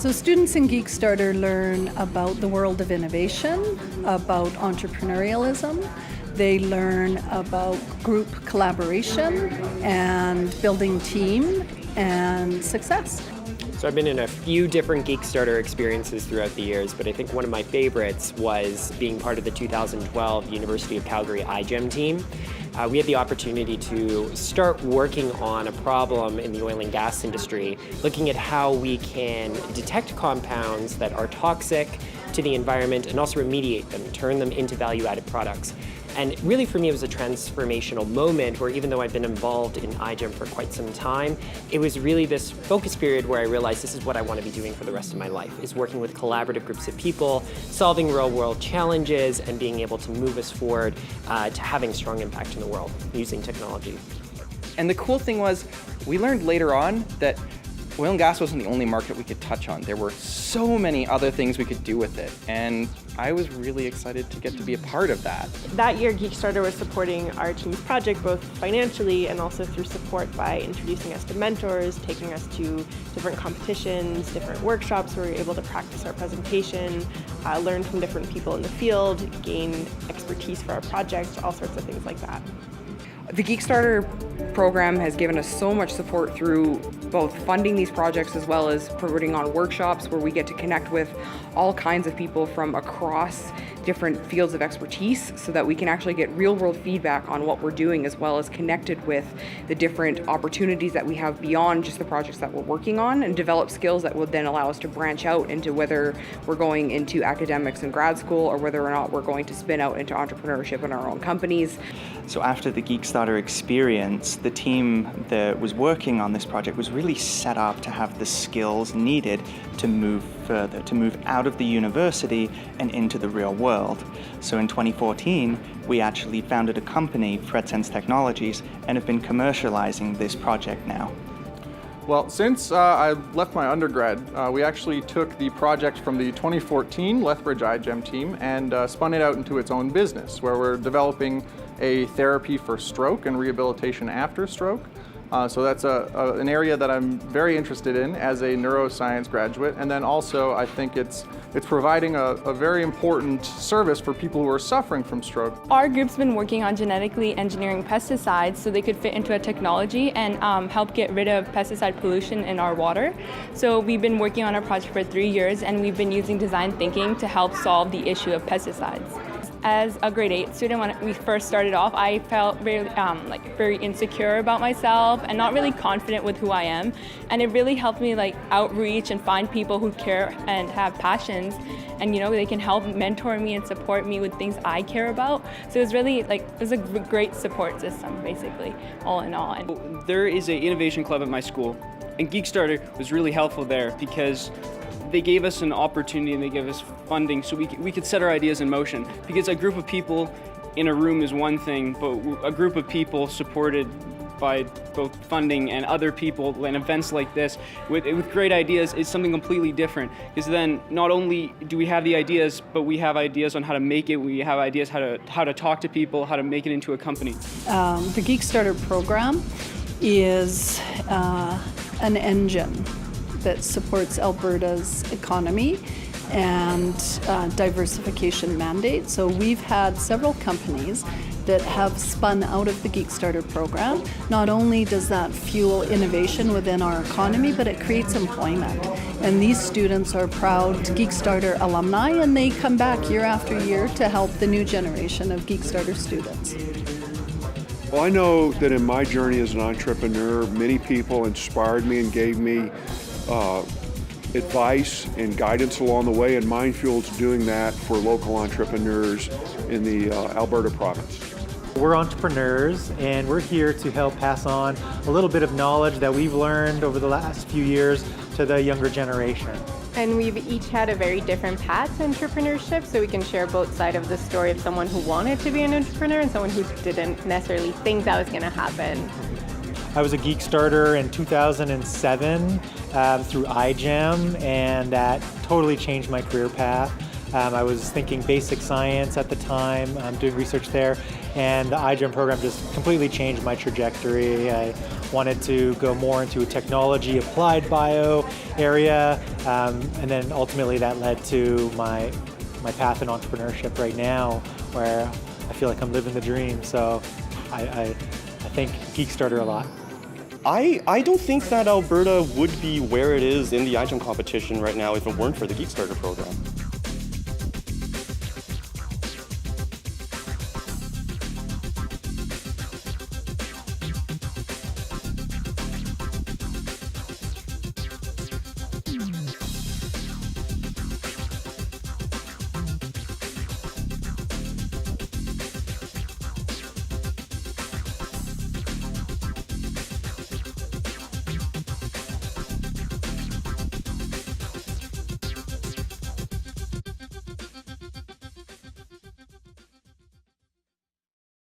So students in geekStarter learn about the world of innovation, about entrepreneurialism. They learn about group collaboration and building team and success. So I've been in a few different geekStarter experiences throughout the years, but I think one of my favorites was being part of the 2012 University of Calgary iGEM team. We had the opportunity to start working on a problem in the oil and gas industry, looking at how we can detect compounds that are toxic to the environment and also remediate them, turn them into value-added products. And really for me, it was a transformational moment where even though I'd been involved in iGEM for quite some time, it was really this focus period where I realized this is what I want to be doing for the rest of my life, is working with collaborative groups of people, solving real-world challenges, and being able to move us forward to having strong impact in the world using technology. And the cool thing was, we learned later on that oil and gas wasn't the only market we could touch on. There were so many other things we could do with it, and I was really excited to get to be a part of that. That year, geekStarter was supporting our team's project both financially and also through support by introducing us to mentors, taking us to different competitions, different workshops where we were able to practice our presentation, learn from different people in the field, gain expertise for our project, all sorts of things like that. The geekStarter program has given us so much support through both funding these projects as well as putting on workshops where we get to connect with all kinds of people from across different fields of expertise so that we can actually get real-world feedback on what we're doing as well as connected with the different opportunities that we have beyond just the projects that we're working on and develop skills that will then allow us to branch out into whether we're going into academics and grad school or whether or not we're going to spin out into entrepreneurship in our own companies. So after the geekStarter experience, the team that was working on this project was really set up to have the skills needed to move further, to move out of the university and into the real world. So in 2014, we actually founded a company, FredSense Technologies, and have been commercializing this project now. Well, since I left my undergrad, we actually took the project from the 2014 Lethbridge iGEM team and spun it out into its own business, where we're developing a therapy for stroke and rehabilitation after stroke. So that's an area that I'm very interested in as a neuroscience graduate, and then also I think it's providing a very important service for people who are suffering from stroke. Our group's been working on genetically engineering pesticides so they could fit into a technology and help get rid of pesticide pollution in our water. So we've been working on our project for 3 years, and we've been using design thinking to help solve the issue of pesticides. As a grade 8 student, when we first started off, I felt very insecure about myself and not really confident with who I am. And it really helped me outreach and find people who care and have passions, and they can help mentor me and support me with things I care about. So it was really it was a great support system, basically, all in all. There is an innovation club at my school, and geekStarter was really helpful there because they gave us an opportunity and they gave us funding so we could set our ideas in motion. Because a group of people in a room is one thing, but a group of people supported by both funding and other people and events like this with great ideas is something completely different. Because then not only do we have the ideas, but we have ideas on how to make it, we have ideas how to talk to people, how to make it into a company. The geekStarter program is an engine that supports Alberta's economy and diversification mandate. So we've had several companies that have spun out of the geekStarter program. Not only does that fuel innovation within our economy, but it creates employment. And these students are proud geekStarter alumni, and they come back year after year to help the new generation of geekStarter students. Well, I know that in my journey as an entrepreneur, many people inspired me and gave me advice and guidance along the way, and MindFuel's doing that for local entrepreneurs in the Alberta province. We're entrepreneurs, and we're here to help pass on a little bit of knowledge that we've learned over the last few years to the younger generation. And we've each had a very different path to entrepreneurship, so we can share both sides of the story of someone who wanted to be an entrepreneur and someone who didn't necessarily think that was going to happen. I was a geekStarter in 2007 through iGEM, and that totally changed my career path. I was thinking basic science at the time, doing research there, and the iGEM program just completely changed my trajectory. I wanted to go more into a technology applied bio area, and then ultimately that led to my path in entrepreneurship right now, where I feel like I'm living the dream. So I thank geekStarter a lot. I don't think that Alberta would be where it is in the iGEM competition right now if it weren't for the geekStarter program.